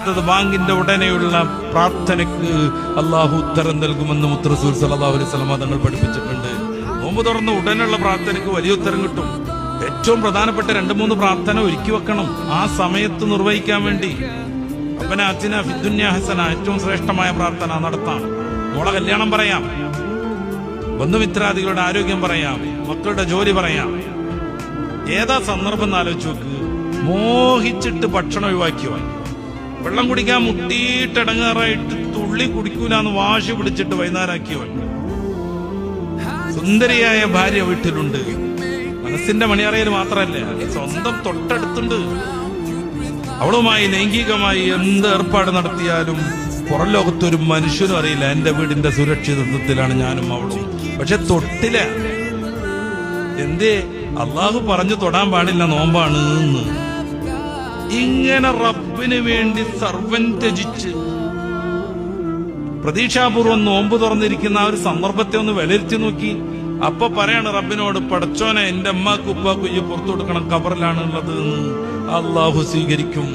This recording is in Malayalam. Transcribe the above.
അടുത്തത് ബാങ്കിന്റെ ഉടനെയുള്ള പ്രാർത്ഥനയ്ക്ക് അള്ളാഹു ഉത്തരം നൽകുമെന്ന് മുത്തറസൂൽ സല്ലല്ലാഹു അലൈഹി വസല്ലം തങ്ങൾ പഠിപ്പിച്ചിട്ടുണ്ട്. നോമ്പ് തുറന്ന് ഉടനെയുള്ള പ്രാർത്ഥനയ്ക്ക് വലിയ ഉത്തരം കിട്ടും. ഏറ്റവും പ്രധാനപ്പെട്ട 2-3 പ്രാർത്ഥന ഒരുക്കി വെക്കണം ആ സമയത്ത് നിർവഹിക്കാൻ വേണ്ടി. റബ്ബനാ ആതിനാ ഫിദ്ദുനിയാ ഹസന, ഏറ്റവും ശ്രേഷ്ഠമായ പ്രാർത്ഥന നടത്താം. മോളെ കല്യാണം പറയാം, ബന്ധുമിത്രാദികളുടെ ആരോഗ്യം പറയാം, മക്കളുടെ ജോലി പറയാം. ഏതാ സന്ദർഭം എന്ന് ആലോചിച്ച് നോക്ക്. മോഹിച്ചിട്ട് ഭക്ഷണം ഒഴിവാക്കിയോ, വെള്ളം കുടിക്കാൻ മുട്ടിയിട്ടടങ്ങാറായിട്ട് തുള്ളി കുടിക്കൂലെന്ന് വാശി പിടിച്ചിട്ട് വൈകുന്നേരമാക്കിയോ, സുന്ദരിയായ ഭാര്യ വീട്ടിലുണ്ട്, മനസ്സിന്റെ മണിയറയിൽ മാത്രമല്ല സ്വന്തം തൊട്ടടുത്തുണ്ട്, അവളുമായി ലൈംഗികമായി എന്ത് ഏർപ്പാട് നടത്തിയാലും പുറം ലോകത്തൊരു മനുഷ്യനും അറിയില്ല എന്റെ വീടിന്റെ സുരക്ഷിതത്വത്തിലാണ് ഞാനും അവളും. പക്ഷെ തൊട്ടില്ല. എന്തേ? അള്ളാഹു പറഞ്ഞു തൊടാൻ പാടില്ല, നോമ്പാണ് എന്ന്. ഇങ്ങനെ റബ്ബിന് വേണ്ടി സർവൻ ത്യജിച്ച് പ്രതീക്ഷാപൂർവം നോമ്പ് തുറന്നിരിക്കുന്ന ആ ഒരു സന്ദർഭത്തെ ഒന്ന് വിലയിരുത്തി നോക്കി. അപ്പൊ പറയാണ് റബ്ബിനോട്, പടച്ചോനെ എന്റെ അമ്മക്ക് ഉപ്പാക്ക് പുറത്തു കൊടുക്കണം, ഖബറിലാണ് ഉള്ളത് എന്ന്. അള്ളാഹു സ്വീകരിക്കും.